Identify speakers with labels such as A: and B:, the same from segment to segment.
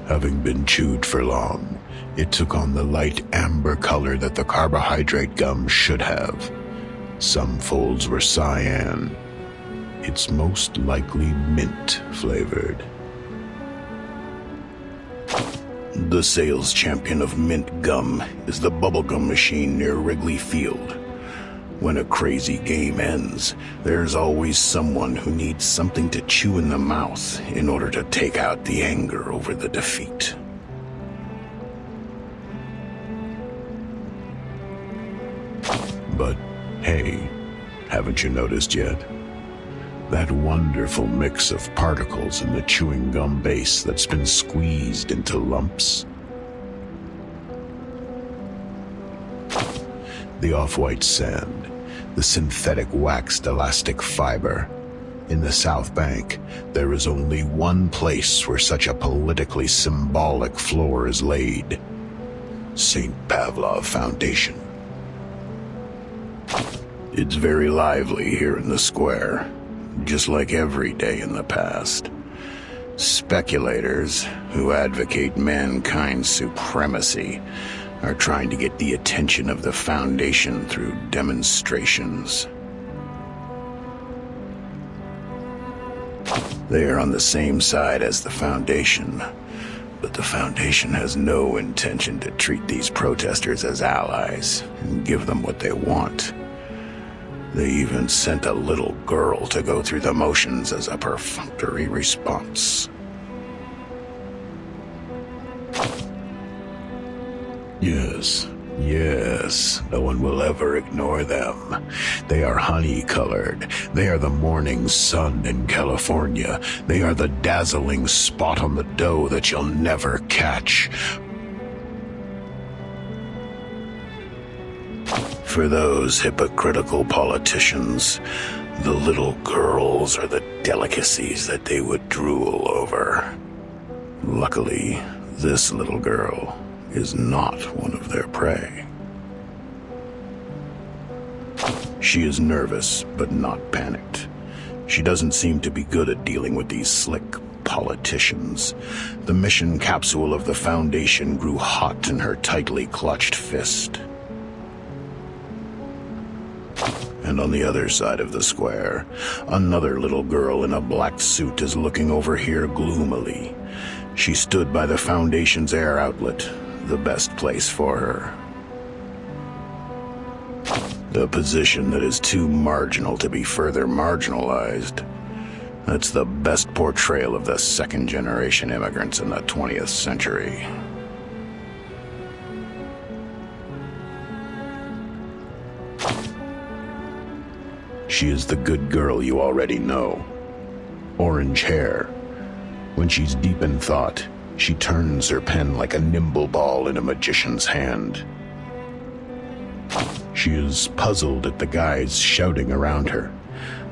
A: Having been chewed for long, it took on the light amber color that the carbohydrate gum should have. Some folds were cyan. It's most likely mint flavored. The sales champion of mint gum is the bubblegum machine near Wrigley Field. When a crazy game ends, there's always someone who needs something to chew in the mouth in order to take out the anger over the defeat. But hey, haven't you noticed yet? That wonderful mix of particles in the chewing gum base that's been squeezed into lumps? The off-white sand, the synthetic waxed elastic fiber. In the South Bank, there is only one place where such a politically symbolic floor is laid. St. Pavlov Foundation. It's very lively here in the square, just like every day in the past. Speculators who advocate mankind's supremacy are trying to get the attention of the Foundation through demonstrations. They are on the same side as the Foundation, but the Foundation has no intention to treat these protesters as allies and give them what they want. They even sent a little girl to go through the motions as a perfunctory response. Yes, no one will ever ignore them. They are honey-colored. They are the morning sun in California. They are the dazzling spot on the dough that you'll never catch. For those hypocritical politicians, the little girls are the delicacies that they would drool over. Luckily, this little girl is not one of their prey. She is nervous, but not panicked. She doesn't seem to be good at dealing with these slick politicians. The mission capsule of the Foundation grew hot in her tightly clutched fist. And on the other side of the square, another little girl in a black suit is looking over here gloomily. She stood by the Foundation's air outlet, the best place for her. A position that is too marginal to be further marginalized. That's the best portrayal of the second-generation immigrants in the 20th century. She is the good girl you already know. Orange hair. When she's deep in thought, she turns her pen like a nimble ball in a magician's hand. She is puzzled at the guys shouting around her,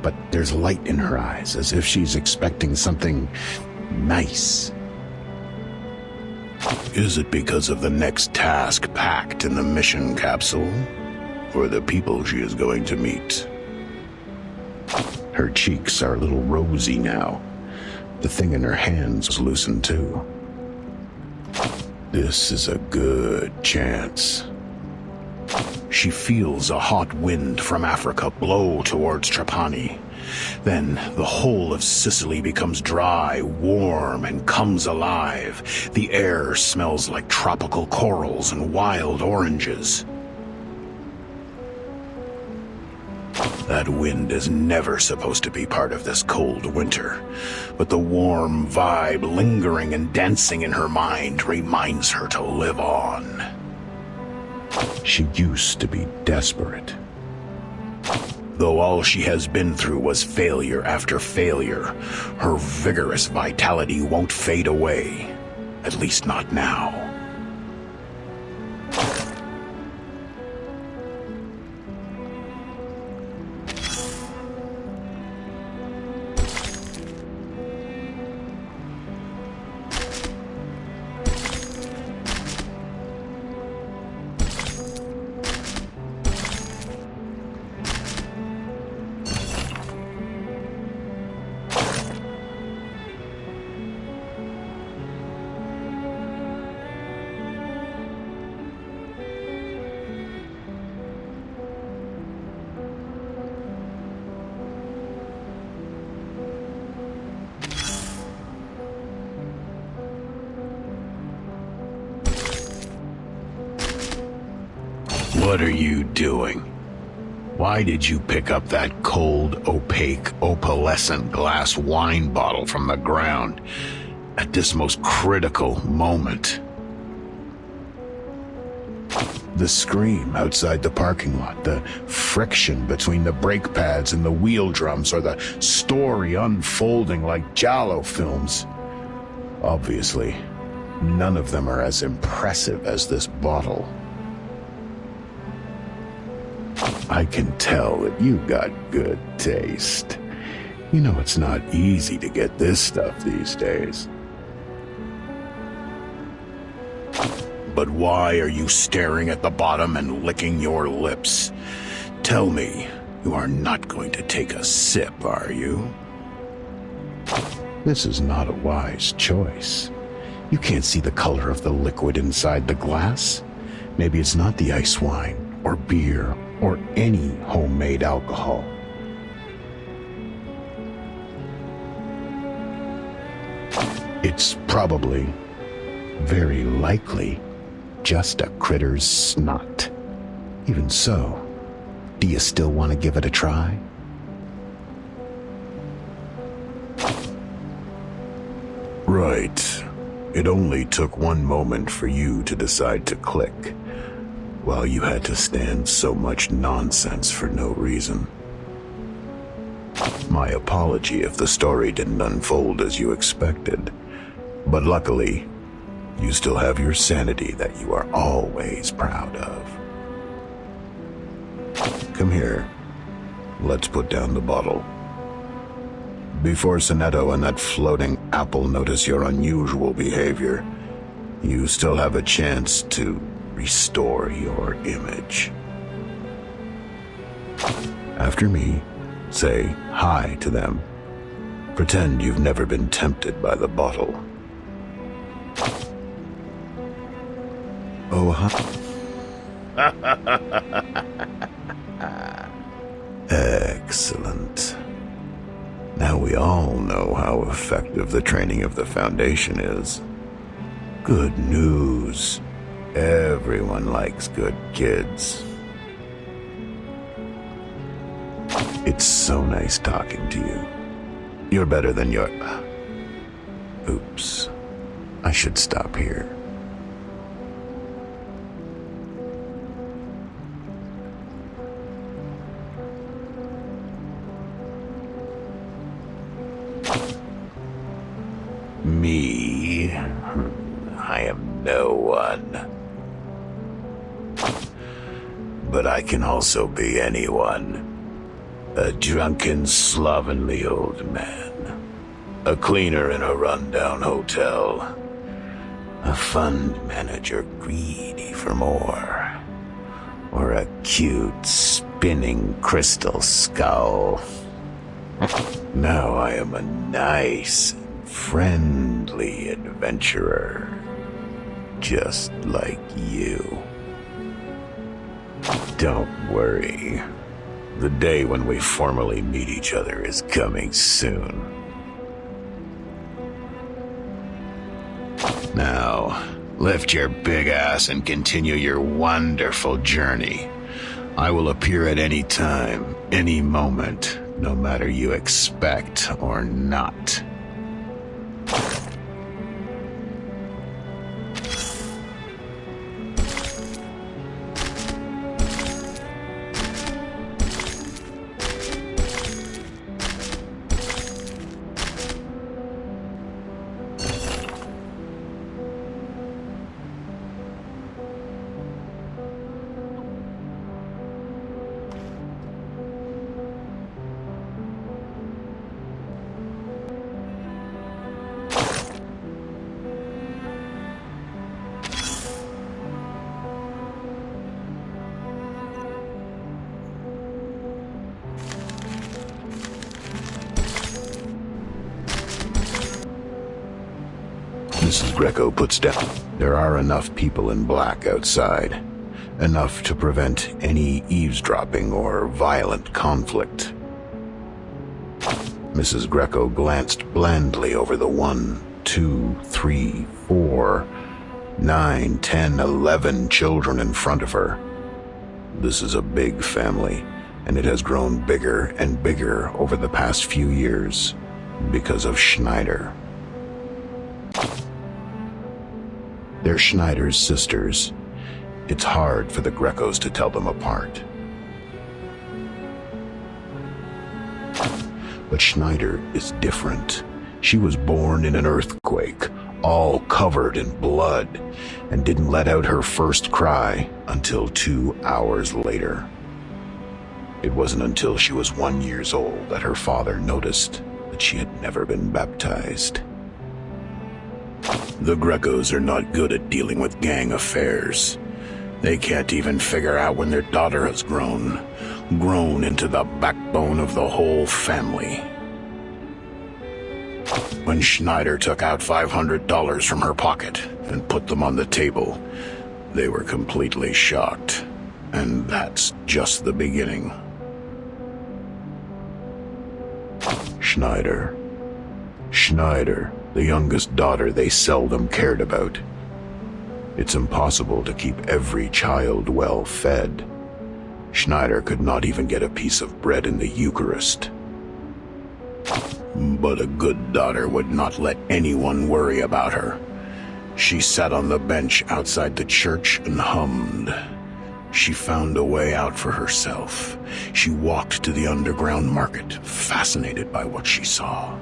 A: but there's light in her eyes as if she's expecting something nice. Is it because of the next task packed in the mission capsule, or the people she is going to meet? Her cheeks are a little rosy now. The thing in her hands is loosened too. This is a good chance. She feels a hot wind from Africa blow towards Trapani. Then the whole of Sicily becomes dry, warm, and comes alive. The air smells like tropical corals and wild oranges. That wind is never supposed to be part of this cold winter, but the warm vibe lingering and dancing in her mind reminds her to live on. She used to be desperate. Though all she has been through was failure after failure, her vigorous vitality won't fade away, at least not now. What are you doing? Why did you pick up that cold, opaque, opalescent glass wine bottle from the ground at this most critical moment? The scream outside the parking lot, the friction between the brake pads and the wheel drums, or the story unfolding like giallo films. Obviously, none of them are as impressive as this bottle. I can tell that you got good taste. You know it's not easy to get this stuff these days. But why are you staring at the bottom and licking your lips? Tell me, you are not going to take a sip, are you? This is not a wise choice. You can't see the color of the liquid inside the glass. Maybe it's not the ice wine, or beer, or any homemade alcohol. It's probably, very likely, just a critter's snot. Even so, do you still want to give it a try? Right. It only took one moment for you to decide to click, while you had to stand so much nonsense for no reason. My apology if the story didn't unfold as you expected, but luckily, you still have your sanity that you are always proud of. Come here. Let's put down the bottle. Before Sonetto and that floating apple notice your unusual behavior, you still have a chance to restore your image. After me, say hi to them. Pretend you've never been tempted by the bottle. Oh, excellent. Now we all know how effective the training of the Foundation is. Good news. Everyone likes good kids. It's so nice talking to you. You're better than your... Oops. I should stop here. Me? I am no one. But I can also be anyone. A drunken, slovenly old man. A cleaner in a rundown hotel. A fund manager greedy for more. Or a cute, spinning crystal skull. Now I am a nice, friendly adventurer. Just like you. Don't worry. The day when we formally meet each other is coming soon. Now, lift your big ass and continue your wonderful journey. I will appear at any time, any moment, no matter you expect or not. Mrs. Greco puts down. There are enough people in black outside. Enough to prevent any eavesdropping or violent conflict. Mrs. Greco glanced blandly over the 1, 2, 3, 4, 9, 10, 11 children in front of her. This is a big family, and it has grown bigger and bigger over the past few years because of Schneider. They're Schneider's sisters. It's hard for the Grecos to tell them apart. But Schneider is different. She was born in an earthquake, all covered in blood, and didn't let out her first cry until 2 hours later. It wasn't until she was 1 year old that her father noticed that she had never been baptized. The Grecos are not good at dealing with gang affairs. They can't even figure out when their daughter has grown into the backbone of the whole family. When Schneider took out $500 from her pocket and put them on the table, they were completely shocked. And that's just the beginning. Schneider, the youngest daughter they seldom cared about. It's impossible to keep every child well fed. Schneider could not even get a piece of bread in the Eucharist. But a good daughter would not let anyone worry about her. She sat on the bench outside the church and hummed. She found a way out for herself. She walked to the underground market, fascinated by what she saw.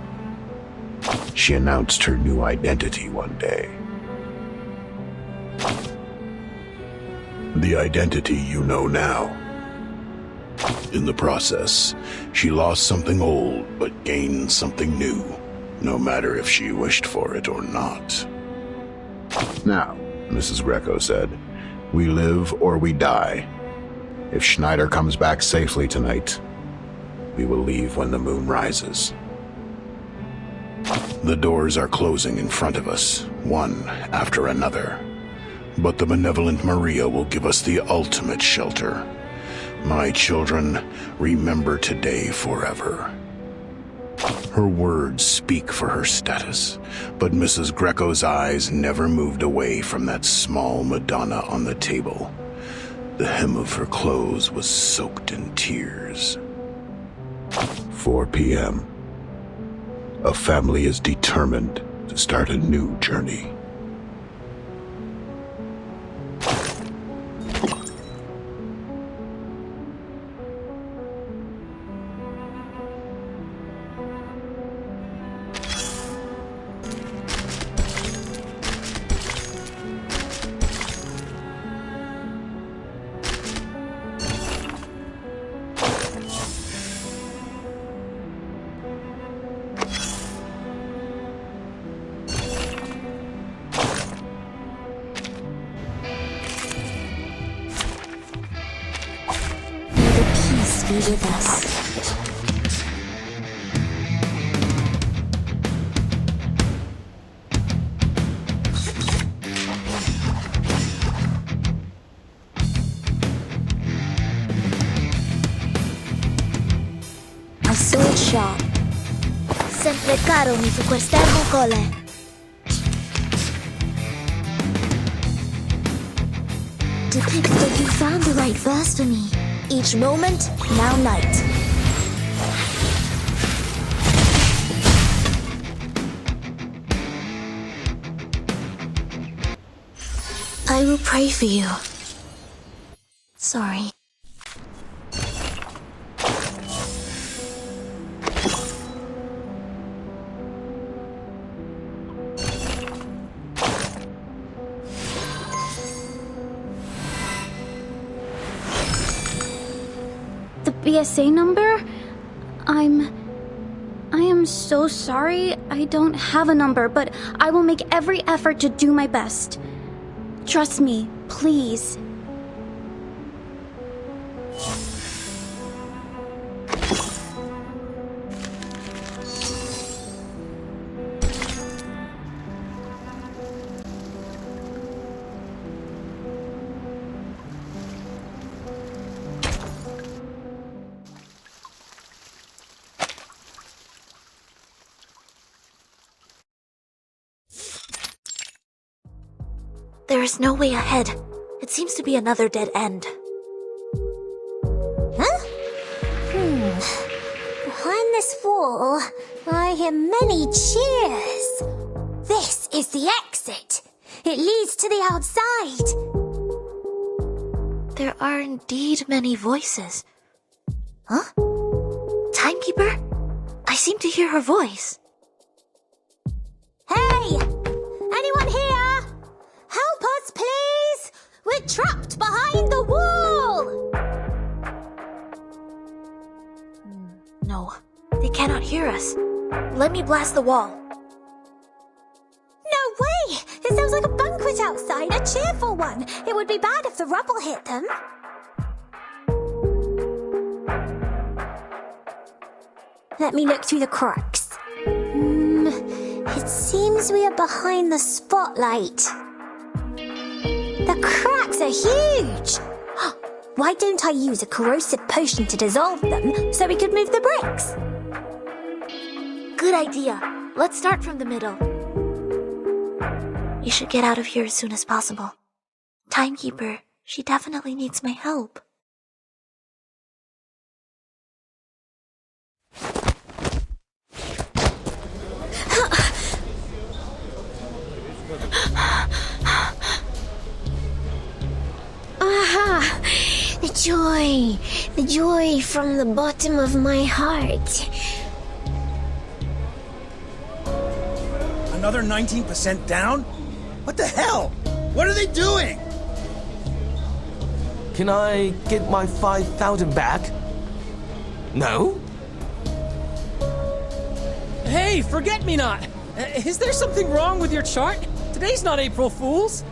A: She announced her new identity one day. The identity you know now. In the process, she lost something old but gained something new, no matter if she wished for it or not. Now, Mrs. Greco said, we live or we die. If Schneider comes back safely tonight, we will leave when the moon rises. The doors are closing in front of us, one after another. But the benevolent Maria will give us the ultimate shelter. My children, remember today forever. Her words speak for her status, but Mrs. Greco's eyes never moved away from that small Madonna on the table. The hem of her clothes was soaked in tears. 4 p.m. A family is determined to start a new journey.
B: Be with us. A sword shop. Sempre caro mi fu quest'ermo cole. Depict that you found the right verse for me. Each moment, now night. I will pray for you. Sorry.
C: The BSA number? I am so sorry. I don't have a number, but I will make every effort to do my best. Trust me, please.
B: There is no way ahead. It seems to be another dead end. Behind this wall, I hear many cheers. This is the exit. It leads to the outside.
D: There are indeed many voices.
B: Huh?
D: Timekeeper? I seem to hear her voice.
B: Hey! Anyone here? Help us, please! We're trapped behind the wall!
D: No, they cannot hear us. Let me blast the wall.
B: No way! It sounds like a banquet outside, a cheerful one. It would be bad if the rubble hit them. Let me look through the cracks. It seems we are behind the spotlight. The cracks are huge! Why don't I use a corrosive potion to dissolve them so we could move the bricks?
D: Good idea. Let's start from the middle. You should get out of here as soon as possible. Timekeeper, she definitely needs my help.
B: Aha! The joy from the bottom of my heart.
E: Another 19% down? What the hell? What are they doing?
F: Can I get my 5,000 back? No?
G: Hey, forget-me-not! Is there something wrong with your chart? Today's not April Fool's.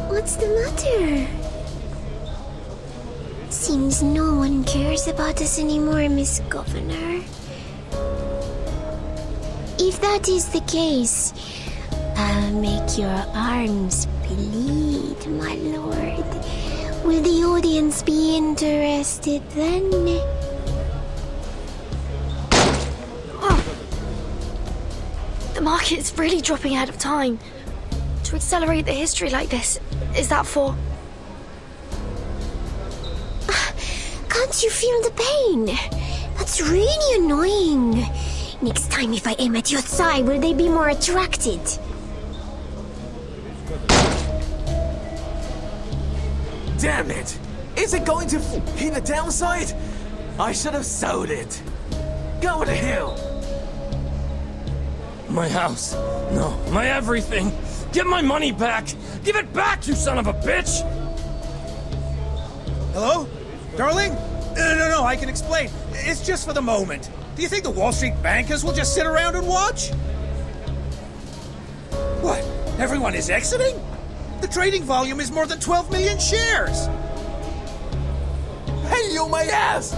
B: What's the matter? Seems no one cares about us anymore, Miss Governor. If that is the case, I'll make your arms bleed, my lord. Will the audience be interested then?
D: The market is really dropping out of time. To accelerate the history like this, is that for...
B: Can't you feel the pain? That's really annoying. Next time if I aim at your thigh, will they be more attracted?
F: Damn it! Is it going to hit the downside? I should have sold it. Go to hell!
G: My house. No, my everything. Get my money back! Give it back, you son of a bitch!
E: Hello? Darling? No, I can explain. It's just for the moment. Do you think the Wall Street bankers will just sit around and watch? What? Everyone is exiting? The trading volume is more than 12 million shares!
F: Hey, you my ass!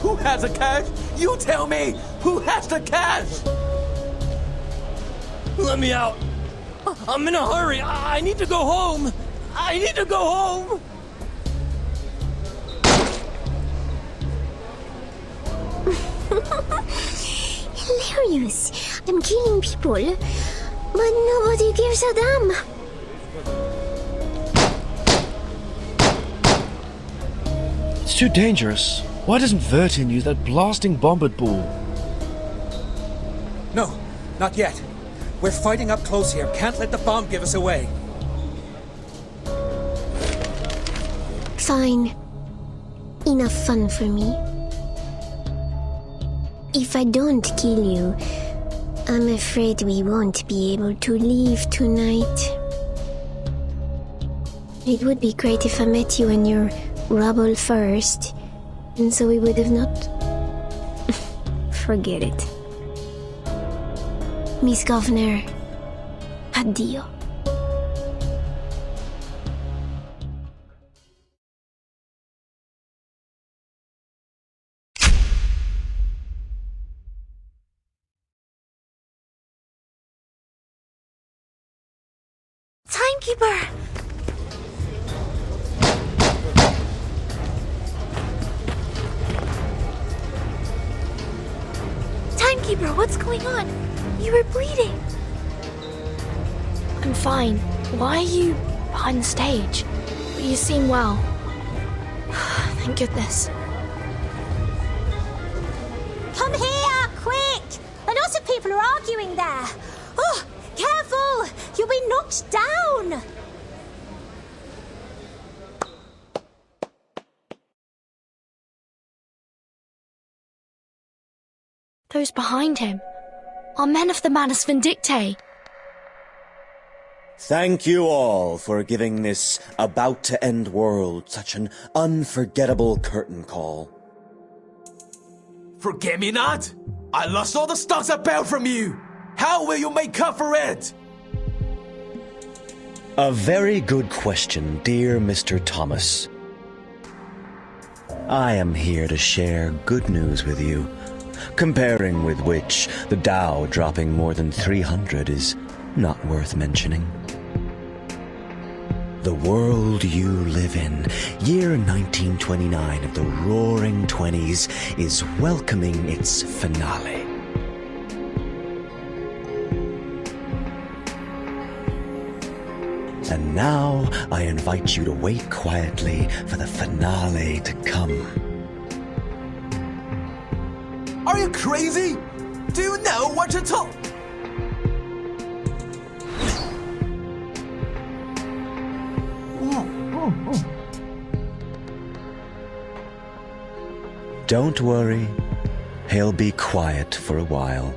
F: Who has the cash? You tell me! Who has the cash?
G: Let me out! I'm in a hurry! I need to go home! I need to go home!
B: Hilarious. I'm killing people, but nobody gives a damn.
H: It's too dangerous. Why doesn't Vertin use that blasting bombard ball?
E: No, not yet. We're fighting up close here. Can't let the bomb give us away.
B: Fine. Enough fun for me. If I don't kill you, I'm afraid we won't be able to leave tonight. It would be great if I met you in your rubble first, and so we would have not... Forget it. Miss Governor, addio.
D: Timekeeper! Timekeeper, what's going on? You were bleeding. I'm fine. Why are you behind the stage? You seem well. Thank goodness.
B: Come here, quick! A lot of people are arguing there. Oh, careful! You'll be knocked down!
D: Those behind him are men of the Manus Vindictae.
I: Thank you all for giving this about-to-end world such an unforgettable curtain call.
F: Forget me not? I lost all the stocks I bought from you! How will you make up for it?
I: A very good question, dear Mr. Thomas. I am here to share good news with you, comparing with which the Dow dropping more than 300 is not worth mentioning. The world you live in, year 1929 of the Roaring Twenties, is welcoming its finale. And now I invite you to wait quietly for the finale to come.
F: Are you crazy? Do you know what you're talking?
I: Don't worry, he'll be quiet for a while.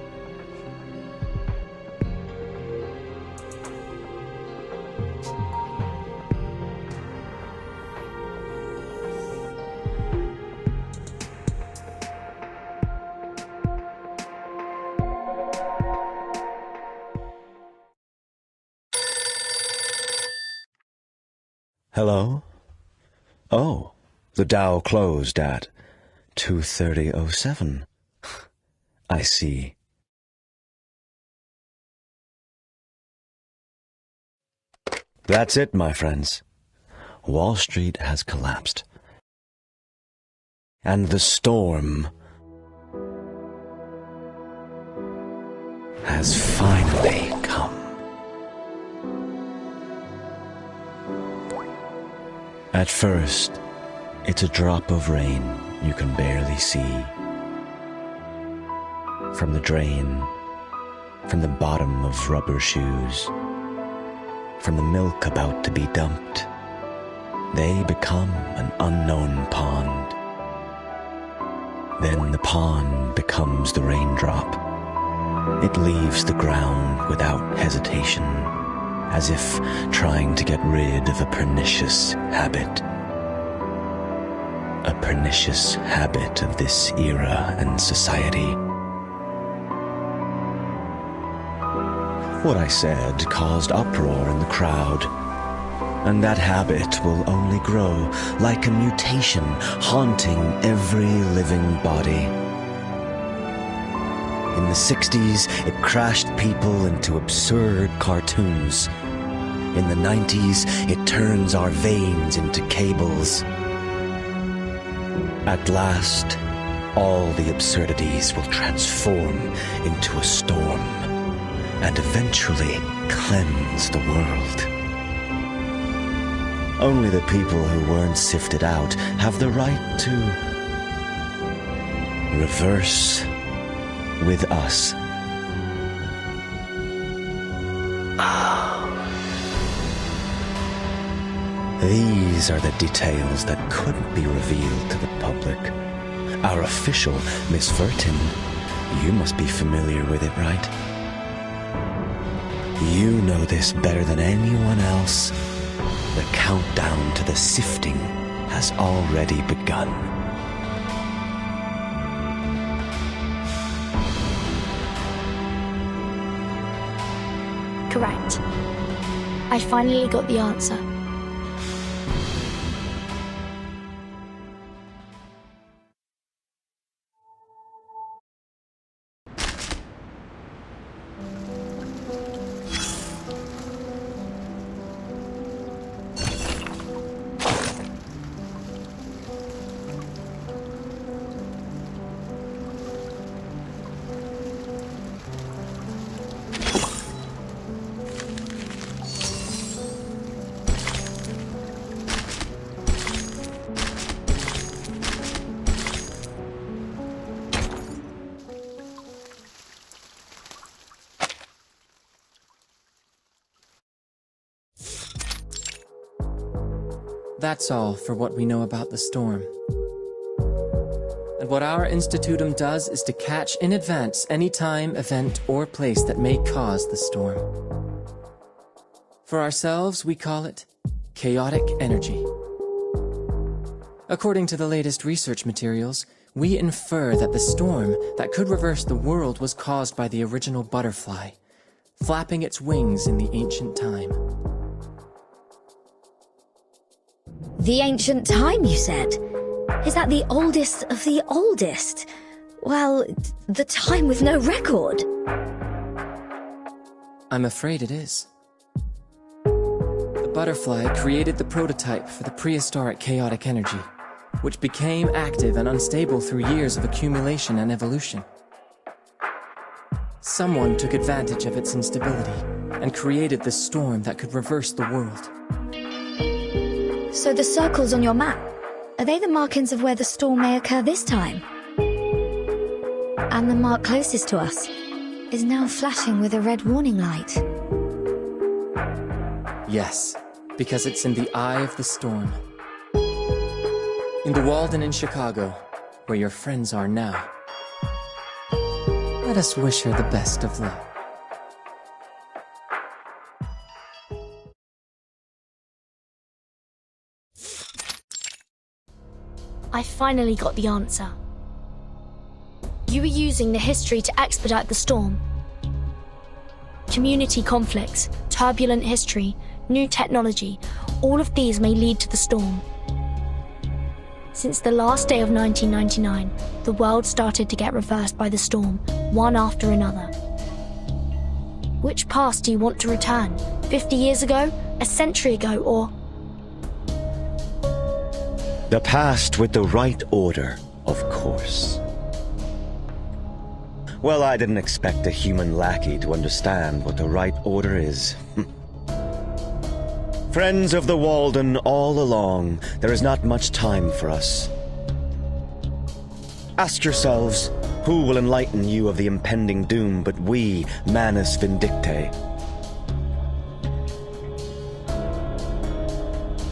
I: Hello? Oh, the Dow closed at 2:30:07. I see. That's it, my friends. Wall Street has collapsed. And the storm has finally come. At first, it's a drop of rain you can barely see. From the drain, from the bottom of rubber shoes, from the milk about to be dumped, they become an unknown pond. Then the pond becomes the raindrop. It leaves the ground without hesitation, as if trying to get rid of a pernicious habit. A pernicious habit of this era and society. What I said caused uproar in the crowd, and that habit will only grow like a mutation haunting every living body. In the 60s, it crashed people into absurd cartoons. In the 90s, it turns our veins into cables. At last, all the absurdities will transform into a storm and eventually cleanse the world. Only the people who weren't sifted out have the right to reverse with us. These are the details that couldn't be revealed to the public. Our official, Miss Vertin, you must be familiar with it, right? You know this better than anyone else. The countdown to the sifting has already begun.
D: Correct. I finally got the answer.
J: That's all for what we know about the storm. And what our Institutum does is to catch in advance any time, event, or place that may cause the storm. For ourselves, we call it chaotic energy. According to the latest research materials, we infer that the storm that could reverse the world was caused by the original butterfly, flapping its wings in the ancient time.
K: The ancient time, you said? Is that the oldest of the oldest? Well, the time with no record.
J: I'm afraid it is. The butterfly created the prototype for the prehistoric chaotic energy, which became active and unstable through years of accumulation and evolution. Someone took advantage of its instability and created the storm that could reverse the world.
K: So the circles on your map, are they the markings of where the storm may occur this time? And the mark closest to us is now flashing with a red warning light.
J: Yes, because it's in the eye of the storm. In the Walden in Chicago, where your friends are now. Let us wish her the best of luck.
D: I finally got the answer. You were using the history to expedite the storm. Community conflicts, turbulent history, new technology, all of these may lead to the storm. Since the last day of 1999, the world started to get reversed by the storm, one after another. Which past do you want to return? 50 years ago? A century ago? Or...
I: The past with the right order, of course. Well, I didn't expect a human lackey to understand what the right order is. Friends of the Walden all along, there is not much time for us. Ask yourselves, who will enlighten you of the impending doom but we, Manus Vindictae?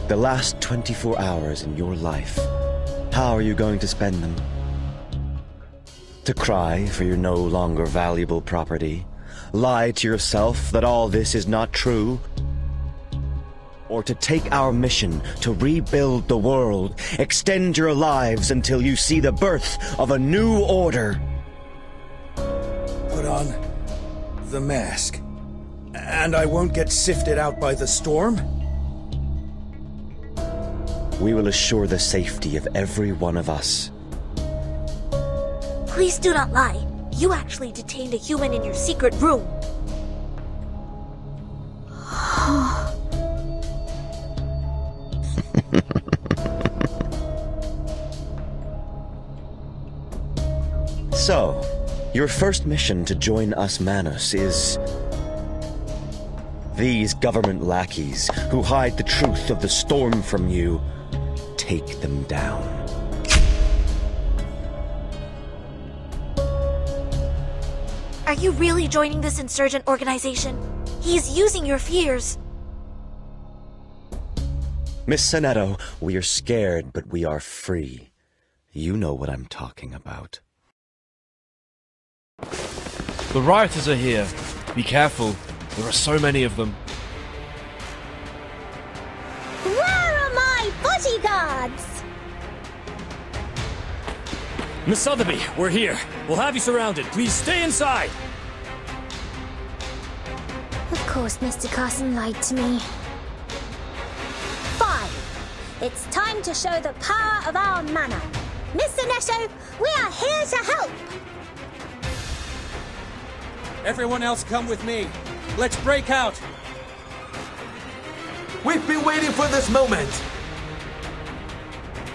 I: The last 24 hours in your life, how are you going to spend them? To cry for your no longer valuable property? Lie to yourself that all this is not true? Or to take our mission to rebuild the world, extend your lives until you see the birth of a new order?
E: Put on the mask, and I won't get sifted out by the storm?
I: We will assure the safety of every one of us.
B: Please do not lie. You actually detained a human in your secret room.
I: So, your first mission to join us Manus is... These government lackeys who hide the truth of the storm from you, take them down.
B: Are you really joining this insurgent organization? He's using your fears.
I: Miss Sonetto, we are scared, but we are free. You know what I'm talking about.
H: The rioters are here. Be careful. There are so many of them.
B: Where are my bodyguards?
G: Miss Sotheby, we're here. We'll have you surrounded. Please stay inside.
B: Of course, Mr. Carson lied to me. Fine. It's time to show the power of our manor. Mr. Nesho, we are here to help.
E: Everyone else come with me. Let's break out.
F: We've been waiting for this moment.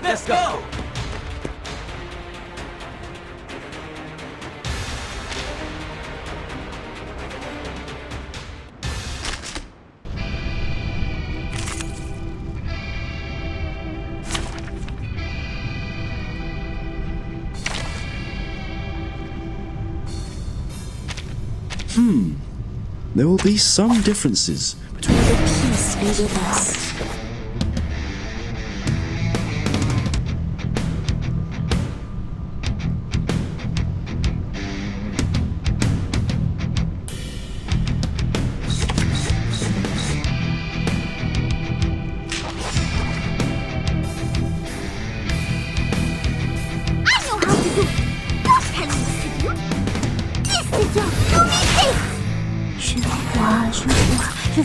F: Let's go.
H: There will be some differences between...
K: Peace be with us.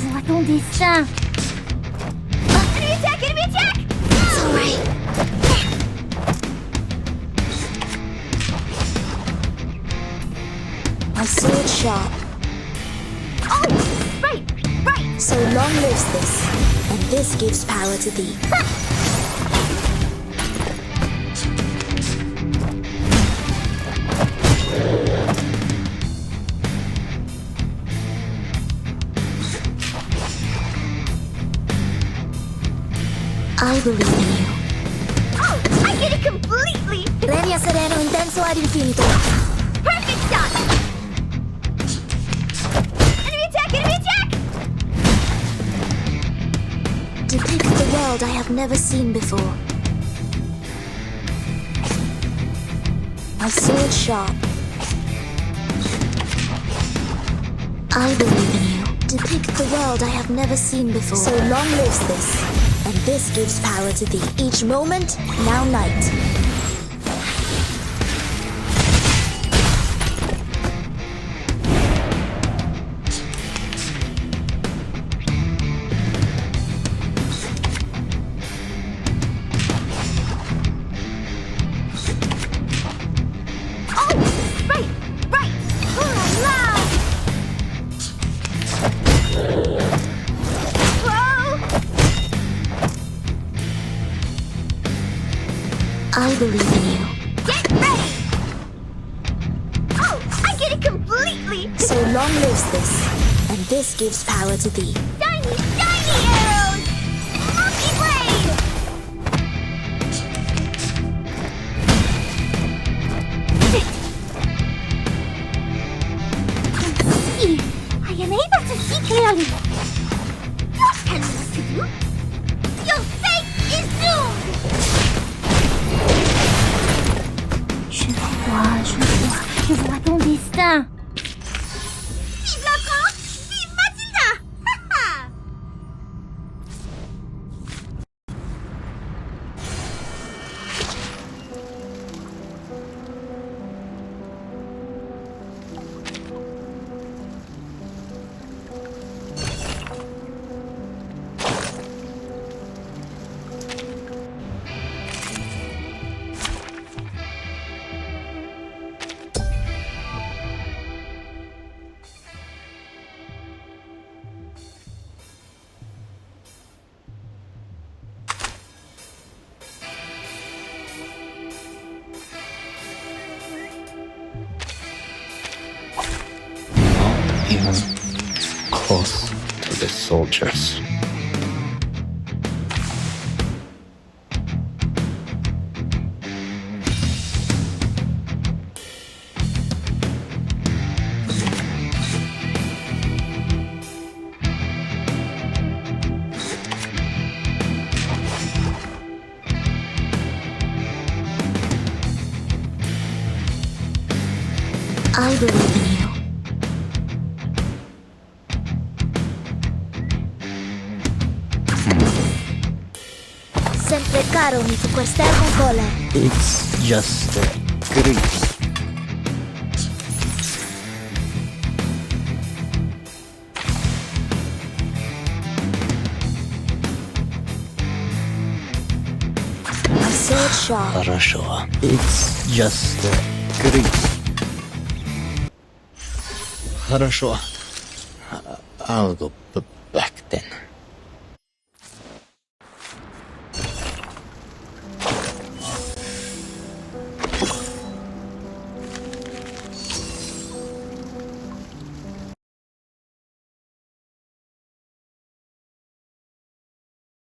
C: vois ton destin.
B: Enemy attack! Enemy attack! It's alright.
K: My sword sharp.
B: Oh! Right!
K: So long lives this, and this gives power to thee. I believe in you.
B: Oh! I get it completely!
K: Legna sereno intenso ad infinito.
B: Perfect shot! Enemy attack! Enemy attack!
K: Depict the world I have never seen before. My sword sharp. I believe in you. Depict the world I have never seen before. So long lives this, and this gives power to thee. Each moment, now night. I believe in you.
B: Get ready! Oh! I get it completely!
K: So long lives this, and this gives power to thee.
B: Shiny arrows! Monkey blade! See! I am able to see clearly! Don't tell me what to do! Your fate is doomed!
C: Je vois ton destin.
B: Vive la France! Vive Matilda! Ha ha!
L: Even close to the soldiers.
K: I believe in you. Sempre caro mi fu quest'ermo cole.
L: It's just grease.
K: My sword sharp.
L: Хорошо. It's just grease. Хорошо. I'll go back then.